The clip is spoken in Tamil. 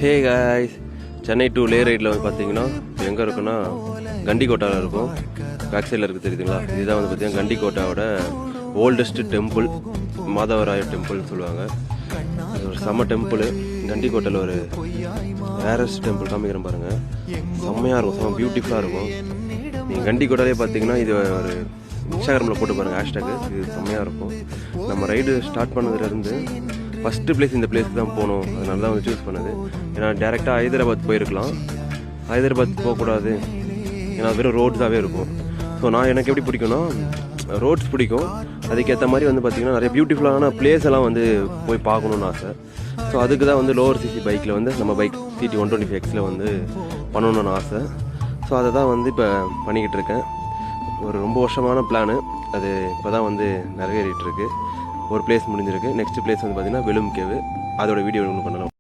ஹே காய்ஸ், சென்னை டு லே ரைடில் வந்து பார்த்தீங்கன்னா எங்கே இருக்குன்னா கண்டிக்கோட்டாவில் இருக்கும். பேக் சைடில் இருக்குது தெரியுதுங்களா? இதுதான் வந்து பார்த்தீங்கன்னா கண்டிக்கோட்டாவோட ஓல்டஸ்ட் டெம்பிள், மாதவராய டெம்பிள்னு சொல்லுவாங்க. அது ஒரு செம்ம டெம்பிள். கண்டிக்கோட்டையில் ஒரு ரேரஸ்ட் டெம்பிள் காமிக்கிறேன் பாருங்கள். செம்மையாக இருக்கும், செம்ம பியூட்டிஃபுல்லாக இருக்கும். நீங்கள் கண்டிக்கோட்டாலே பார்த்தீங்கன்னா இது ஒரு இன்ஸ்டாகிராமில் போட்டு பாருங்கள் ஹேஷ்டேக்கு. இது செம்மையாக இருக்கும். நம்ம ரைடு ஸ்டார்ட் பண்ணதுலேருந்து ஃபஸ்ட்டு பிளேஸ் இந்த பிளேஸ்க்கு தான் போகணும், அதனால தான் வந்து சூஸ் பண்ணது. ஏன்னா டேரெக்டாக ஹைதராபாத் போயிருக்கலாம், ஹைதராபாத் போகக்கூடாது, ஏன்னா வெறும் ரோட்ஸாகவே இருக்கும். ஸோ நான் எனக்கு எப்படி பிடிக்கும்னா ரோட்ஸ் பிடிக்கும். அதுக்கேற்ற மாதிரி வந்து பார்த்திங்கன்னா நிறைய பியூட்டிஃபுல்லான பிளேஸ் எல்லாம் வந்து போய் பார்க்கணுன்னு ஆசை. ஸோ அதுக்கு தான் வந்து லோவர் சிசி பைக்கில் வந்து நம்ம பைக் CT 125Xல வந்து பண்ணணுன்னு ஆசை. ஸோ அதை தான் வந்து இப்போ பண்ணிக்கிட்டு இருக்கேன். ஒரு ரொம்ப வருஷமான பிளானு, அது இப்போ தான் வந்து நிறைவேறிட்டு இருக்கு. ஒரு பிளேஸ் முடிஞ்சிருக்கு. நெக்ஸ்ட் பிளேஸ் வந்து பார்த்தீங்கன்னா வெளும் கேவு. அதோட வீடியோ ஒன்று பண்ணலாம்.